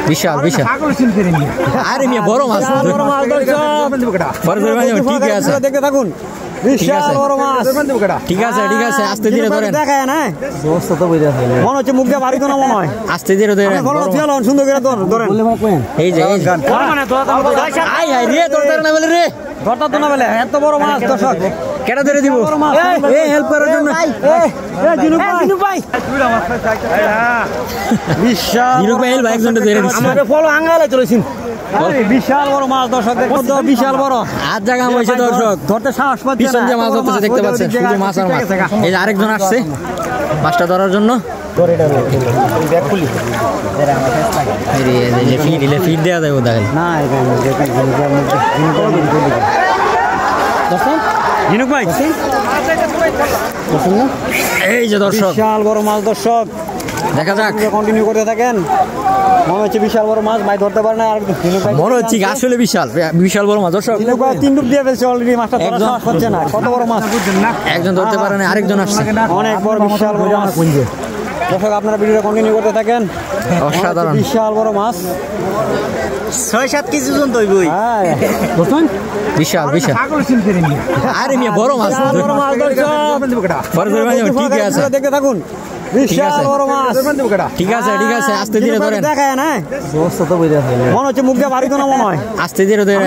বিশাল বিশাল আরে মিয়া বড় মাছ ঠিক আছে দেখতে থাকুন বিশাল বড় মাছ ঠিক আছে আস্তে ধীরে ধরেন দেখায় না মনে হচ্ছে মুখ দিয়ে বাড়ি তো না মনে হয় আস্তে ধীরে ধরেন সুন্দর করে ধরেন এই যে আই আই রে তোর না বলে রে ধরতা তো না বলে এত বড় মাছ দর্শক কেটে ধরে দিব এই হেল্প করার জন্য জিনু ভাই বিশাল জিনু ভাই হেল্প একজন ধরে দিছে আমাদের ফলো আঙ্গালে চলেছেন বিশাল বড় মাছ দর্শক দেখুন তো বিশাল বড় আজ জায়গা হইছে দর্শক ধরতে সাহস পাচ্ছে পিছন যে মাছ ধরতেছে দেখতে পাচ্ছেন শুধু মাছ আর মাছ এই যে আরেকজন আসছে মাছটা ধরার জন্য ফিড দেওয়া যাবে দেখেন না জিনুক ভাই এই যে দর্শক বিশাল বড় মাছ দর্শক দেখা যাক কন্টিনিউ করতে থাকেন মনে হচ্ছে বিশাল বড় মাছ ভাই ধরতে পারে না আর মনে হচ্ছে আসলে বিশাল বড় মাছ দর্শক তিন ডুব দিয়ে ফেলছে অলরেডি মাছটা ধরা হচ্ছে না কত বড় মাছ একজন ধরতে পারে না আরেকজন আসছে অনেক বড় বিশাল বড় মাছ দর্শক আপনারা ভিডিওটা কন্টিনিউ করতে থাকেন অসাধারণ বিশাল বড় মাছ 6-7 কেজি ওজন দইবই বিশাল আরে মিয়া বড় মাছ ঠিক আছে দেখতে থাকুন বিশাল বড় মাছ ঠিক আছে আস্তে ধীরে ধরেন দেখায় না মনে হচ্ছে মুখ দিয়ে বাড়ি তো না মনে হয় আস্তে ধীরে ধরেন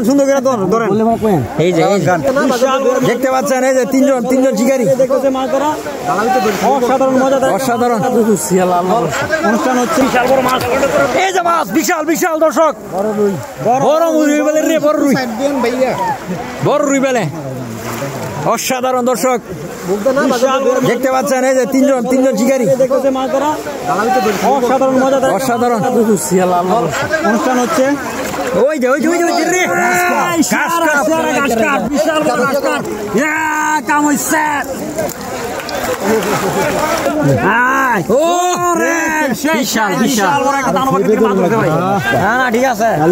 সুন্দর করে ধরেন এই যে দেখতে পাচ্ছেন এই যে তিনজন শিকারী অসাধারণ মজা অসাধারণ অনুষ্ঠান হচ্ছে বিশাল বড় মাছ এই যে মাছ বিশাল দর্শক বড় রুই বেলে রে বড় রুই বেলে অসাধারণ দর্শক দেখতে পাচ্ছেন এই যে তিনজন শিকারী অসাধারণ মজা অসাধারণ অনুষ্ঠান হচ্ছে ওই যে রে বিশাল বড় কাম হইছে বিশাল বড় একটা দানব ঠিক আছে